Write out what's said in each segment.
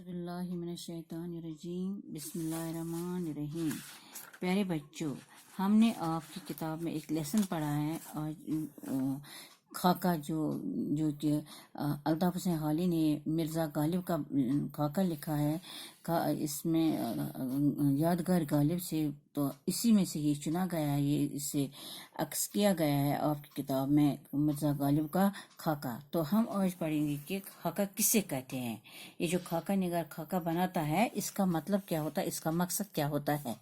اعوذ باللہ من الشیطان الرجیم بسم اللہ الرحمن الرحیم۔ پیارے بچوں، ہم نے آپ کی کتاب میں ایک لیسن پڑھا ہے آج، خاکہ جو کہ الطاف حسین حالی نے مرزا غالب کا خاکہ لکھا ہے، اس میں یادگار غالب سے، تو اسی میں سے یہ چنا گیا ہے، یہ اس سے عکس کیا گیا ہے آپ کی کتاب میں مرزا غالب کا خاکہ۔ تو ہم آج پڑھیں گے کہ خاکہ کسے کہتے ہیں۔ یہ جو خاکہ نگار خاکہ بناتا ہے، اس کا مطلب کیا ہوتا ہے، اس کا مقصد کیا ہوتا ہے۔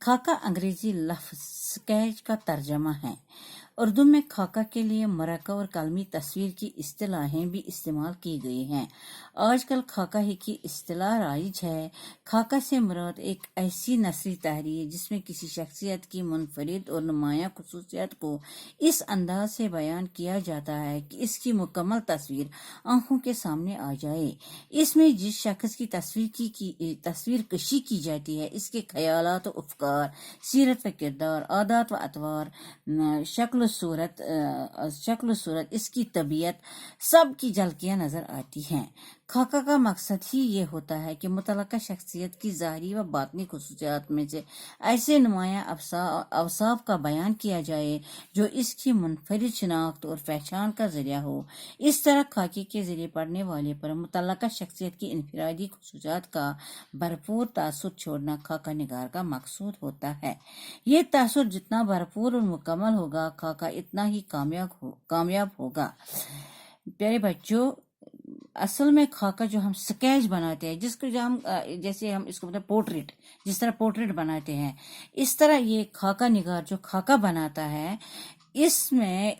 خاکہ انگریزی لفظ سکیچ کا ترجمہ ہے۔ اردو میں خاکہ کے لیے مرکب اور قلمی تصویر کی اصطلاحیں بھی استعمال کی گئی ہیں۔ آج کل خاکہ ہی کی اصطلاح رائج ہے۔ خاکہ سے مراد ایک ایسی نثری تحریر جس میں کسی شخصیت کی منفرد اور نمایاں خصوصیت کو اس انداز سے بیان کیا جاتا ہے کہ اس کی مکمل تصویر آنکھوں کے سامنے آ جائے۔ اس میں جس شخص کی تصویر کشی کی جاتی ہے، اس کے خیالات و افکار، سیرت و کردار، عادات و اطوار، شکل و صورت، اس کی طبیعت، سب کی جھلکیاں نظر آتی ہیں۔ خاکہ کا مقصد ہی یہ ہوتا ہے کہ متعلقہ شخصیت کی ظاہری و باطنی خصوصیات میں سے ایسے نمایاں اوصاف کا بیان کیا جائے جو اس کی منفرد شناخت اور پہچان کا ذریعہ ہو۔ اس طرح خاکے کے ذریعے پڑھنے والے پر متعلقہ شخصیت کی انفرادی خصوصیات کا بھرپور تاثر چھوڑنا خاکہ نگار کا مقصود ہوتا ہے۔ یہ تاثر جتنا بھرپور اور مکمل ہوگا، خاکہ اتنا ہی کامیاب ہوگا۔ پیارے بچوں، اصل میں خاکہ جو ہم سکیچ بناتے ہیں، جیسے ہم اس کو پورٹریٹ، جس طرح پورٹریٹ بناتے ہیں، اس طرح یہ خاکہ نگار جو خاکہ بناتا ہے، اس میں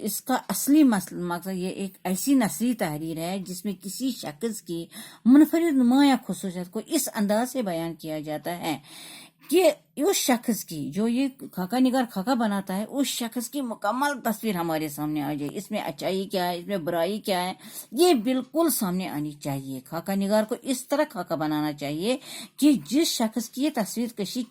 اس کا اصلی مقصد یہ ایک ایسی نثری تحریر ہے جس میں کسی شخص کی منفرد نمایاں خصوصیت کو اس انداز سے بیان کیا جاتا ہے کہ اس شخص کی، جو یہ خاکہ نگار خاکہ بناتا ہے، اس شخص کی مکمل تصویر ہمارے سامنے آ جائے۔ اس میں اچائی کیا ہے، اس میں برائی کیا ہے، یہ بالکل سامنے آنی چاہیے۔ خاکہ نگار کو اس طرح خاکہ بنانا چاہیے کہ جس شخص کی یہ تصویر کشی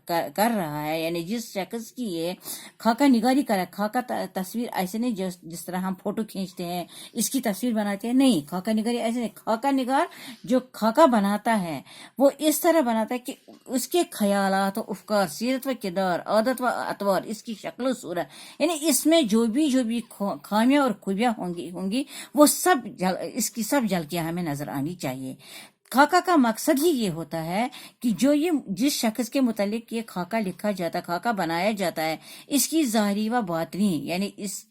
کر رہا ہے، یعنی جس شخص کی یہ خاکہ نگاری کر رہا ہے، خاکہ تصویر ایسے نہیں جس طرح ہم فوٹو کھینچتے ہیں، اس کی تصویر بناتے ہیں، نہیں، خاکہ نگاری ایسے نہیں۔ خاکہ نگار جو خاکہ بناتا ہے وہ اس طرح بناتا ہے کہ اس کے خیالات و افکار، سیرت و کردار، عادت و اطوار، اس کی شکل و صورت، یعنی اس میں جو بھی خامیاں اور خوبیاں ہوں گی وہ سب اس کی سب جھلکیاں ہمیں نظر آنی چاہیے۔ خاکہ کا مقصد ہی یہ ہوتا ہے کہ جس شخص کے متعلق یہ خاکہ لکھا جاتا ہے، خاکہ بنایا جاتا ہے، اس کی ظاہری و باطنی، یعنی اس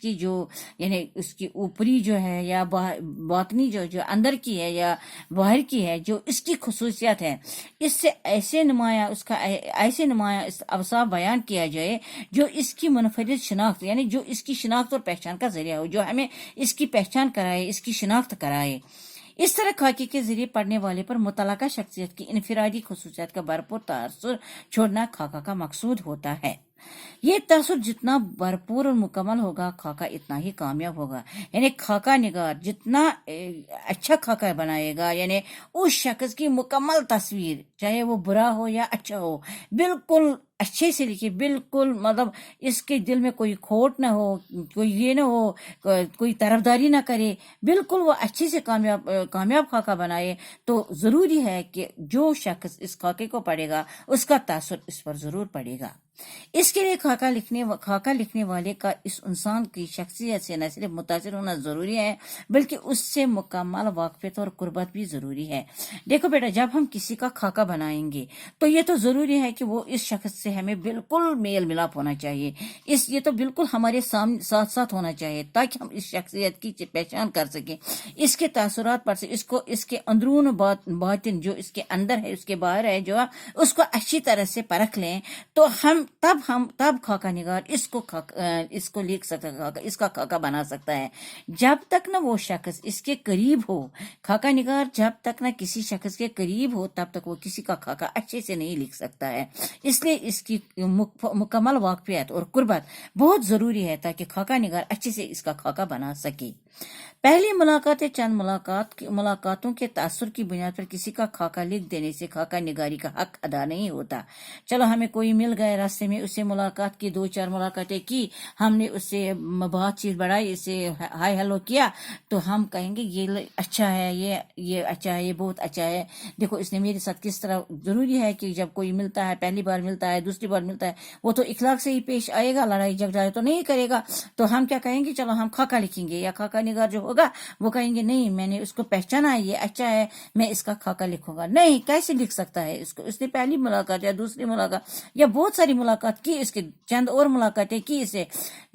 کی اوپری جو ہے یا باطنی جو اندر کی ہے یا باہر کی ہے، جو اس کی خصوصیت ہے، اس سے ایسے نمایاں اوصاف بیان کیا جائے جو اس کی منفرد شناخت، یعنی جو اس کی شناخت اور پہچان کا ذریعہ ہو، جو ہمیں اس کی پہچان کرائے، اس کی شناخت کرائے۔ اس طرح خاکے کے ذریعے پڑھنے والے پر متعلقہ شخصیت کی انفرادی خصوصیات کا بھرپور تاثر چھوڑنا خاکہ کا مقصود ہوتا ہے۔ یہ تاثر جتنا بھرپور اور مکمل ہوگا، خاکہ اتنا ہی کامیاب ہوگا۔ یعنی خاکہ نگار جتنا اچھا خاکہ بنائے گا، یعنی اس شخص کی مکمل تصویر، چاہے وہ برا ہو یا اچھا ہو، بالکل اچھے سے لکھے، بالکل مطلب اس کے دل میں کوئی کھوٹ نہ ہو، کوئی یہ نہ ہو، کوئی طرفداری نہ کرے، بالکل وہ اچھے سے کامیاب خاکہ بنائے، تو ضروری ہے کہ جو شخص اس خاکے کو پڑھے گا اس کا تاثر اس پر ضرور پڑے گا۔ اس کے لیے خاکہ لکھنے والے کا اس انسان کی شخصیت سے نہ صرف متاثر ہونا ضروری ہے، بلکہ اس سے مکمل واقفیت اور قربت بھی ضروری ہے۔ دیکھو بیٹا، جب ہم کسی کا خاکہ بنائیں گے تو یہ تو ضروری ہے کہ وہ اس شخص سے ہمیں بالکل میل ملاپ ہونا چاہیے، یہ تو بالکل ہمارے ساتھ ہونا چاہیے، تاکہ ہم اس شخصیت کی پہچان کر سکیں، اس کے تاثرات پر سے اس کے اندرون باطن، جو اس کے اندر ہے، اس کے باہر ہے، جو اس کو اچھی طرح سے پرکھ لیں، تو تب خاکہ نگار اس کو لکھ سکتا ہے، اس کا خاکہ بنا سکتا ہے۔ جب تک نہ وہ شخص اس کے قریب ہو، خاکہ نگار جب تک نہ کسی شخص کے قریب ہو، تب تک وہ کسی کا خاکہ اچھے سے نہیں لکھ سکتا ہے۔ اس لیے اس کی مکمل واقفیت اور قربت بہت ضروری ہے، تاکہ خاکہ نگار اچھے سے اس کا خاکہ بنا سکے۔ پہلی ملاقاتیں چند ملاقاتوں کے تاثر کی بنیاد پر کسی کا خاکہ لکھ دینے سے خاکہ نگاری کا حق ادا نہیں ہوتا۔ چلو ہمیں کوئی مل گئے راستے میں، اسے ملاقات کی، 2-4 ملاقاتیں کی، ہم نے اس سے بات چیت بڑھائی، اسے ہائی ہیلو کیا، تو ہم کہیں گے یہ اچھا ہے، یہ اچھا ہے، یہ بہت اچھا ہے، دیکھو اس نے میرے ساتھ کس طرح۔ ضروری ہے کہ جب کوئی ملتا ہے، پہلی بار ملتا ہے، دوسری بار ملتا ہے، وہ تو اخلاق سے ہی پیش آئے گا، لڑائی جھگڑا تو نہیں کرے گا۔ تو ہم کیا کہیں گے، چلو ہم خاکہ لکھیں گے، یا خاکہ نگار جو ہوگا وہ کہیں گے نہیں میں نے اس کو پہچانا ہے، یہ اچھا ہے، میں اس کا خاکہ لکھوں گا۔ نہیں، کیسے لکھ سکتا ہے اس کو؟ اس نے پہلی ملاقات یا دوسری ملاقات یا بہت ساری ملاقات کی، اس کے چند اور ملاقاتیں کی اسے،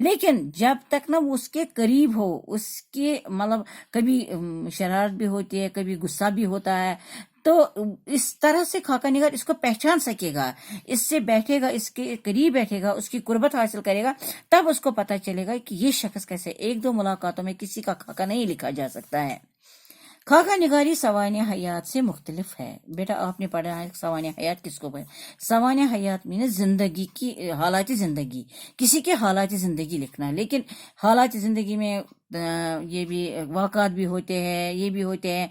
لیکن جب تک نہ وہ اس کے قریب ہو، اس کے مطلب کبھی شرارت بھی ہوتی ہے، کبھی غصہ بھی ہوتا ہے، تو اس طرح سے خاکہ نگار اس کو پہچان سکے گا، اس سے بیٹھے گا، اس کے قریب بیٹھے گا، اس کی قربت حاصل کرے گا، تب اس کو پتہ چلے گا کہ یہ شخص کیسے۔ 1-2 ملاقاتوں میں کسی کا خاکہ نہیں لکھا جا سکتا ہے۔ خاکہ نگاری سوانح حیات سے مختلف ہے۔ بیٹا آپ نے پڑھا ہے سوانح حیات کس کو بولتے؟ سوانح حیات میں زندگی کی حالات زندگی، کسی کے حالات زندگی لکھنا، لیکن حالات زندگی میں یہ بھی واقعات بھی ہوتے ہیں، یہ بھی ہوتے ہیں۔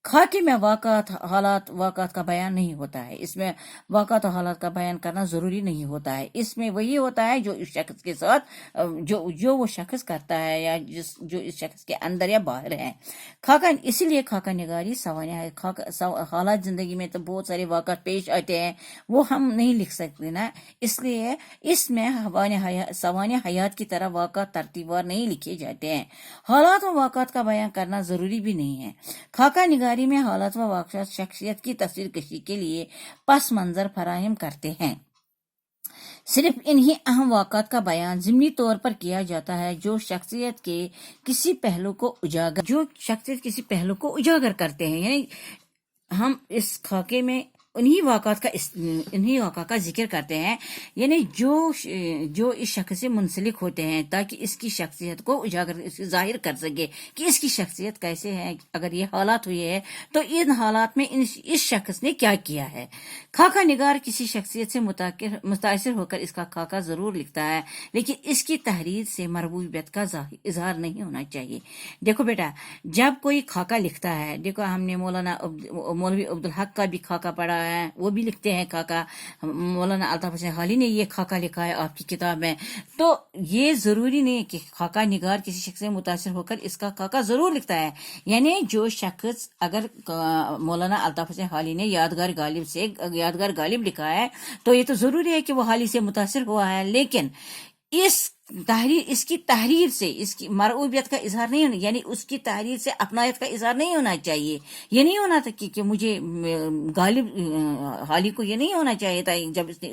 خاکے میں واقعات کا بیان نہیں ہوتا ہے، اس میں واقعات و حالات کا بیان کرنا ضروری نہیں ہوتا ہے، اس میں وہی ہوتا ہے جو اس شخص کے ساتھ جو وہ شخص کرتا ہے، یا جو اس شخص کے اندر یا باہر ہے۔ اسی لیے خاکہ نگاری سوانح حالات زندگی میں تو بہت سارے واقعات پیش آتے ہیں، وہ ہم نہیں لکھ سکتے نا، اس لیے اس میں سوانح حیات کی طرح واقعات ترتیب وار نہیں لکھے جاتے ہیں۔ حالات و واقعات کا بیان کرنا ضروری بھی نہیں ہے۔ خاکہ نگاری میں حالات و واقعات شخصیت کی تصویر کشی کے لیے پس منظر فراہم کرتے ہیں۔ صرف انہی اہم واقعات کا بیان ضمنی طور پر کیا جاتا ہے جو شخصیت کے کسی پہلو کو اجاگر کرتے ہیں، یعنی ہم اس خاکے میں انہی واقعات کا ذکر کرتے ہیں، یعنی جو اس شخص سے منسلک ہوتے ہیں، تاکہ اس کی شخصیت کو ظاہر کر سکے کہ اس کی شخصیت کیسے ہے۔ اگر یہ حالات ہوئے ہیں تو ان حالات میں اس شخص نے کیا کیا ہے۔ خاکہ نگار کسی شخصیت سے متاثر ہو کر اس کا خاکہ ضرور لکھتا ہے، لیکن اس کی تحریر سے مرغوبیت کا اظہار نہیں ہونا چاہیے۔ دیکھو بیٹا، جب کوئی خاکہ لکھتا ہے، دیکھو ہم نے مولوی عبدالحق کا بھی خاکہ پڑھا ہے، وہ بھی لکھتے ہیں خاکہ، مولانا الطاف حسین حالی نے یہ خاکہ لکھا ہے آپ کی کتاب میں۔ تو یہ ضروری نہیں کہ خاکہ نگار کسی شخص سے متاثر ہو کر اس کا خاکہ ضرور لکھتا ہے، یعنی جو شخص اگر مولانا الطاف حسین حالی نے یادگار غالب لکھا ہے تو یہ تو ضروری ہے کہ وہ حالی سے متاثر ہوا ہے، لیکن اس کی تحریر سے اس کی مرغوبیت کا اظہار نہیں ہونا، یعنی اس کی تحریر سے اپنائیت کا اظہار نہیں ہونا چاہیے۔ یہ نہیں ہونا تھا کہ مجھے غالب حالی کو یہ نہیں ہونا چاہیے تھا جب اس نے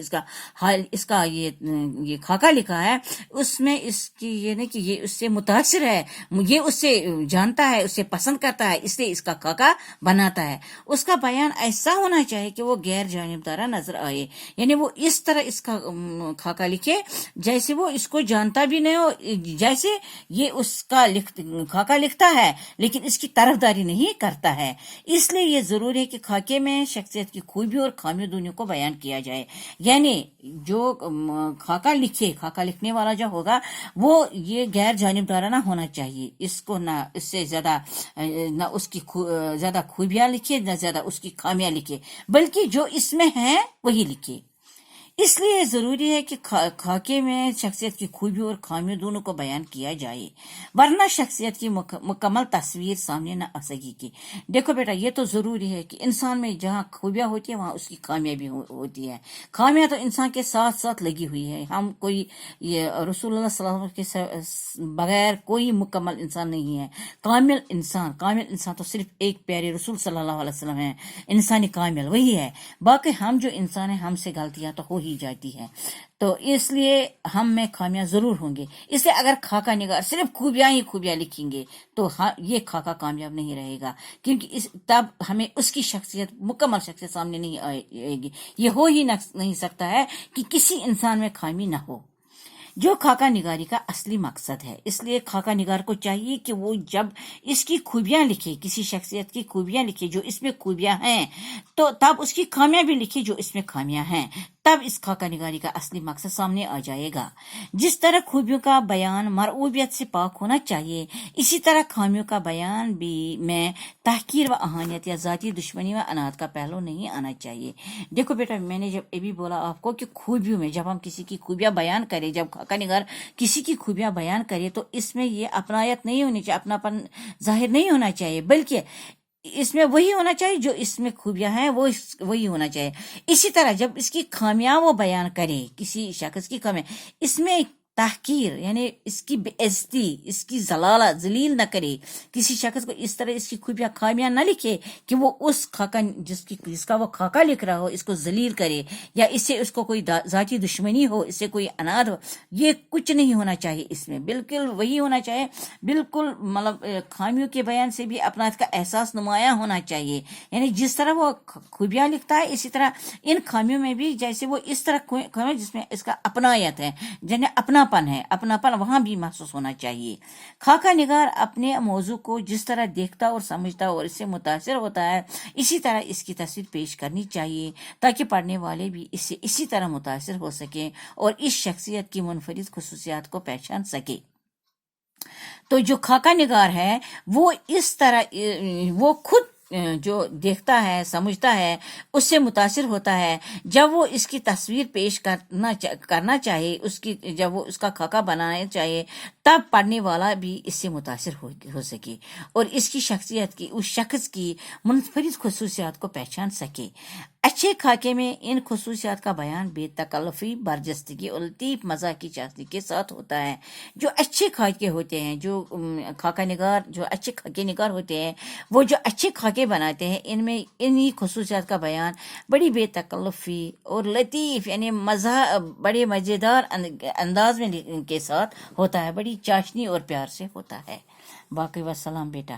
اس کا یہ خاکہ لکھا ہے، اس میں اس کی یہ نہیں کہ یہ اس سے متاثر ہے، یہ اس سے جانتا ہے، اس سے پسند کرتا ہے، اس لیے اس کا خاکہ بناتا ہے۔ اس کا بیان ایسا ہونا چاہیے کہ وہ غیر جانبدارہ نظر آئے، یعنی وہ اس طرح اس کا خاکہ لکھے جیسے وہ اس کو جانتا بھی نہیں ہو، جیسے یہ اس کا خاکہ لکھتا ہے لیکن اس کی طرفداری نہیں کرتا ہے۔ اس لیے یہ ضروری ہے کہ خاکے میں شخصیت کی خوبی اور خامی دونوں کو بیان کیا جائے، یعنی جو خاکہ لکھنے والا جو ہوگا وہ یہ غیر جانبدارانہ ہونا چاہیے، اس کو نہ اس سے زیادہ نہ اس کی زیادہ خوبیاں لکھے، نہ زیادہ اس کی خامیاں لکھے، بلکہ جو اس میں ہیں وہی لکھے۔ اس لیے ضروری ہے کہ خاکے میں شخصیت کی خوبی اور خامی دونوں کو بیان کیا جائے، ورنہ شخصیت کی مکمل تصویر سامنے نہ آ سکے گی۔ دیکھو بیٹا، یہ تو ضروری ہے کہ انسان میں جہاں خوبیاں ہوتی ہیں وہاں اس کی خامیاں بھی ہوتی ہیں۔ خامیاں تو انسان کے ساتھ ساتھ لگی ہوئی ہے، ہم کوئی رسول اللہ صلی اللہ علیہ وسلم کے بغیر کوئی مکمل انسان نہیں ہے۔ کامل انسان تو صرف ایک پیارے رسول صلی اللہ علیہ وسلم ہے، انسانی کامل وہی ہے، باقی ہم جو انسان ہیں ہم سے غلطیاں تو ہو ہی جاتی ہے، تو اس لیے ہم میں خامیاں ضرور ہوں گے۔ اس لیے اگر خاکہ نگار صرف خوبیاں لکھیں گے تو یہ خاکہ کامیاب نہیں رہے گا، کیونکہ تب ہمیں اس کی مکمل شخصیت سامنے نہیں آئے گی۔ یہ ہو ہی نہیں سکتا ہے کہ کسی انسان میں خامی نہ ہو، جو خاکہ نگاری کا اصلی مقصد ہے۔ اس لیے خاکہ نگار کو چاہیے کہ وہ جب اس کی خوبیاں لکھے، کسی شخصیت کی خوبیاں لکھے، جو اس میں خوبیاں ہیں، تو تب اس کی خامیاں بھی لکھی جو اس میں خامیاں ہیں، تب اس خاکہ نگاری کا اصلی مقصد سامنے آ جائے گا۔ جس طرح خوبیوں کا بیان مرعوبیت سے پاک ہونا چاہیے، اسی طرح خامیوں کا بیان بھی میں تحقیر و اہانیت یا ذاتی دشمنی و اناد کا پہلو نہیں آنا چاہیے۔ دیکھو بیٹا، میں نے جب ابھی بولا آپ کو کہ خوبیوں میں جب ہم کسی کی خوبیاں بیان کریں، جب خاکہ نگار کسی کی خوبیاں بیان کرے تو اس میں یہ اپنایت نہیں ہونی چاہیے، اپناپن ظاہر نہیں ہونا چاہیے، بلکہ اس میں وہی ہونا چاہیے جو اس میں خوبیاں ہیں، وہی ہونا چاہیے۔ اسی طرح جب اس کی خامیاں وہ بیان کرے، کسی شخص کی خامیاں، اس میں تحقیر یعنی اس کی بے عزتی، اس کی ذلیل نہ کرے، کسی شخص کو اس طرح اس کی خوبیاں خامیاں نہ لکھے کہ وہ اس خاکہ جس کا وہ خاکہ لکھ رہا ہو اس کو ذلیل کرے، یا اس سے اس کو کوئی ذاتی دشمنی ہو، اس سے کوئی اناد ہو۔ یہ کچھ نہیں ہونا چاہیے، اس میں بالکل وہی ہونا چاہیے، بالکل مطلب خامیوں کے بیان سے بھی اپنائیت کا احساس نمایاں ہونا چاہیے۔ یعنی جس طرح وہ خوبیاں لکھتا ہے اسی طرح ان خامیوں میں بھی جیسے وہ اس طرح خامیاں جس میں اس کا اپنایت ہے، یعنی اپناپن ہے، اپناپن وہاں بھی محسوس ہونا چاہیے۔ خاکہ نگار اپنے موضوع کو جس طرح دیکھتا اور سمجھتا اور اس سے متاثر ہوتا ہے، اسی طرح اس کی تصویر پیش کرنی چاہیے تاکہ پڑھنے والے بھی اس سے اسی طرح متاثر ہو سکیں اور اس شخصیت کی منفرد خصوصیات کو پہچان سکے۔ تو جو خاکہ نگار ہے وہ اس طرح وہ خود جو دیکھتا ہے، سمجھتا ہے، اس سے متاثر ہوتا ہے۔ جب وہ اس کی تصویر پیش کرنا چاہے، جب وہ اس کا خاکہ بنانا چاہے، تب پڑھنے والا بھی اس سے متاثر ہو سکے اور اس کی شخصیت کی، اس شخص کی منفرد خصوصیات کو پہچان سکے۔ اچھے خاکے میں ان خصوصیات کا بیان بے تکلفی، برجستگی اور لطیف مزاح کی چاشنی کے ساتھ ہوتا ہے۔ جو اچھے خاکے ہوتے ہیں، جو خاکہ نگار، جو اچھے خاکے نگار ہوتے ہیں، وہ جو اچھے خاکے بناتے ہیں، ان میں انہی خصوصیات کا بیان بڑی بے تکلفی اور لطیف یعنی مزاح، بڑے مزیدار انداز میں کے ساتھ ہوتا ہے، بڑی چاشنی اور پیار سے ہوتا ہے۔ باقی والسلام بیٹا۔